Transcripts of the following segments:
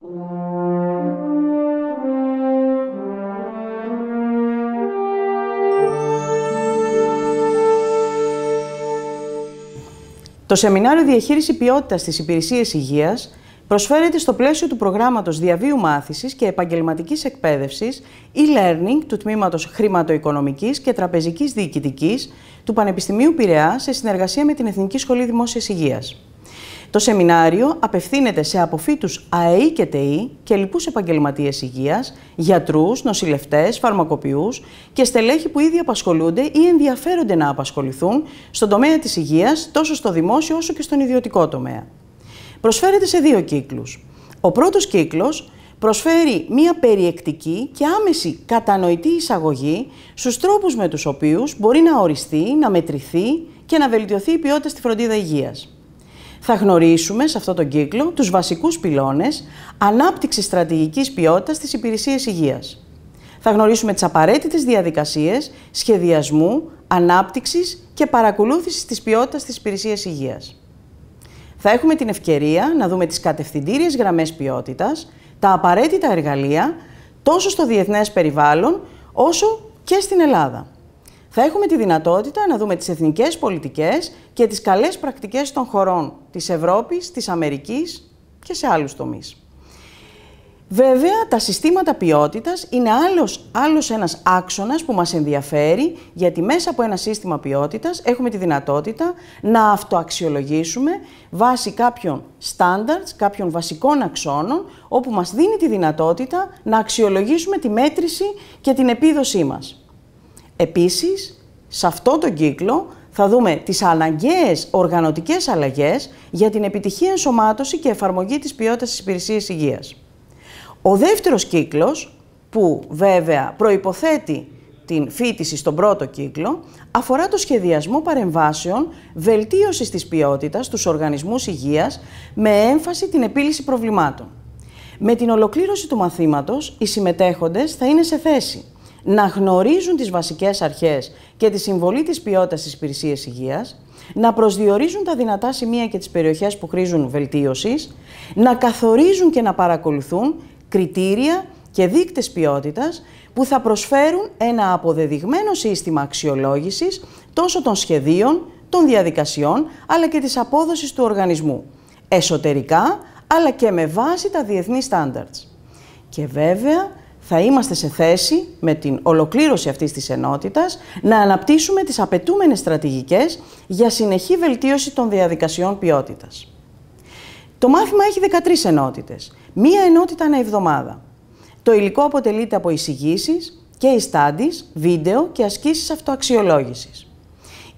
Το Σεμινάριο Διαχείριση Ποιότητας στις Υπηρεσίες Υγείας προσφέρεται στο πλαίσιο του προγράμματος διαβίου μάθησης και επαγγελματικής εκπαίδευσης e-learning του Τμήματος Χρηματοοικονομικής και Τραπεζικής Διοικητικής του Πανεπιστημίου Πειραιά σε συνεργασία με την Εθνική Σχολή Δημόσιας Υγείας. Το σεμινάριο απευθύνεται σε αποφύτους ΑΕΗ και ΤΕΗ και λοιπούς επαγγελματίες υγείας, γιατρούς, νοσηλευτές, φαρμακοποιούς και στελέχη που ήδη απασχολούνται ή ενδιαφέρονται να απασχοληθούν στον τομέα της υγείας, τόσο στο δημόσιο όσο και στον ιδιωτικό τομέα. Προσφέρεται σε δύο κύκλους. Ο πρώτος κύκλος προσφέρει μία περιεκτική και άμεση κατανοητή εισαγωγή στους τρόπους με τους οποίους μπορεί να οριστεί, να μετρηθεί και να βελτιωθεί η ποιότητα στη φροντίδα υγείας. Θα γνωρίσουμε σε αυτόν τον κύκλο τους βασικούς πυλώνες ανάπτυξης στρατηγικής ποιότητας στις υπηρεσίες υγείας. Θα γνωρίσουμε τις απαραίτητες διαδικασίες σχεδιασμού, ανάπτυξης και παρακολούθησης της ποιότητας στις υπηρεσίες υγείας. Θα έχουμε την ευκαιρία να δούμε τις κατευθυντήριες γραμμές ποιότητας, τα απαραίτητα εργαλεία, τόσο στο διεθνές περιβάλλον, όσο και στην Ελλάδα. Θα έχουμε τη δυνατότητα να δούμε τις εθνικές πολιτικές και τις καλές πρακτικές των χωρών της Ευρώπης, της Αμερικής και σε άλλους τομείς. Βέβαια, τα συστήματα ποιότητας είναι άλλος ένας άξονας που μας ενδιαφέρει, γιατί μέσα από ένα σύστημα ποιότητας έχουμε τη δυνατότητα να αυτοαξιολογήσουμε βάσει κάποιων standards, κάποιων βασικών αξώνων, όπου μας δίνει τη δυνατότητα να αξιολογήσουμε τη μέτρηση και την επίδοσή μας. Επίσης, σε αυτόν τον κύκλο θα δούμε τις αναγκαίες οργανωτικές αλλαγές για την επιτυχή ενσωμάτωση και εφαρμογή της ποιότητας στις υπηρεσίες υγείας. Ο δεύτερος κύκλος, που βέβαια προϋποθέτει την φοιτηση στον πρώτο κύκλο, αφορά το σχεδιασμό παρεμβάσεων βελτίωσης της ποιότητας στους οργανισμούς υγείας με έμφαση την επίλυση προβλημάτων. Με την ολοκλήρωση του μαθήματος, οι συμμετέχοντες θα είναι σε θέση να γνωρίζουν τις βασικές αρχές και τη συμβολή της ποιότητας στις υπηρεσίες υγείας, να προσδιορίζουν τα δυνατά σημεία και τις περιοχές που χρήζουν βελτίωσης, να καθορίζουν και να παρακολουθούν κριτήρια και δείκτες ποιότητας που θα προσφέρουν ένα αποδεδειγμένο σύστημα αξιολόγησης τόσο των σχεδίων, των διαδικασιών, αλλά και της απόδοσης του οργανισμού, εσωτερικά, αλλά και με βάση τα διεθνή standards. Και βέβαια, θα είμαστε σε θέση, με την ολοκλήρωση αυτής της ενότητας, να αναπτύσσουμε τις απαιτούμενες στρατηγικές για συνεχή βελτίωση των διαδικασιών ποιότητας. Το μάθημα έχει 13 ενότητες, μία ενότητα ανά εβδομάδα. Το υλικό αποτελείται από εισηγήσεις, case studies, βίντεο και ασκήσεις αυτοαξιολόγησης.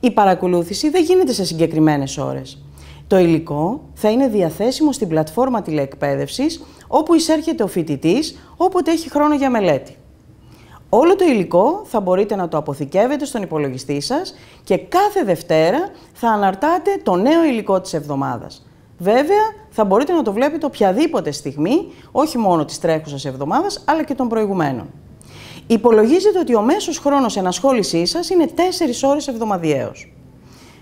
Η παρακολούθηση δεν γίνεται σε συγκεκριμένες ώρες. Το υλικό θα είναι διαθέσιμο στην πλατφόρμα τηλεεκπαίδευσης, όπου εισέρχεται ο φοιτητής όποτε έχει χρόνο για μελέτη. Όλο το υλικό θα μπορείτε να το αποθηκεύετε στον υπολογιστή σας και κάθε Δευτέρα θα αναρτάτε το νέο υλικό της εβδομάδας. Βέβαια, θα μπορείτε να το βλέπετε οποιαδήποτε στιγμή, όχι μόνο της τρέχουσας εβδομάδας, αλλά και των προηγουμένων. Υπολογίζετε ότι ο μέσος χρόνος ενασχόλησής σας είναι 4 ώρες εβδομαδιαίως.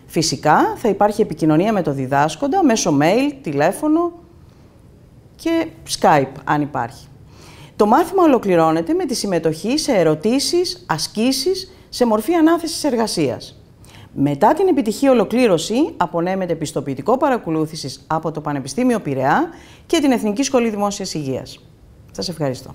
Φυσικά, θα υπάρχει επικοινωνία με το διδάσκοντα μέσω mail, τηλέφωνο και Skype, αν υπάρχει. Το μάθημα ολοκληρώνεται με τη συμμετοχή σε ερωτήσεις, ασκήσεις, σε μορφή ανάθεσης εργασίας. Μετά την επιτυχή ολοκλήρωση, απονέμεται πιστοποιητικό παρακολούθησης από το Πανεπιστήμιο Πειραιά και την Εθνική Σχολή Δημόσιας Υγείας. Σας ευχαριστώ.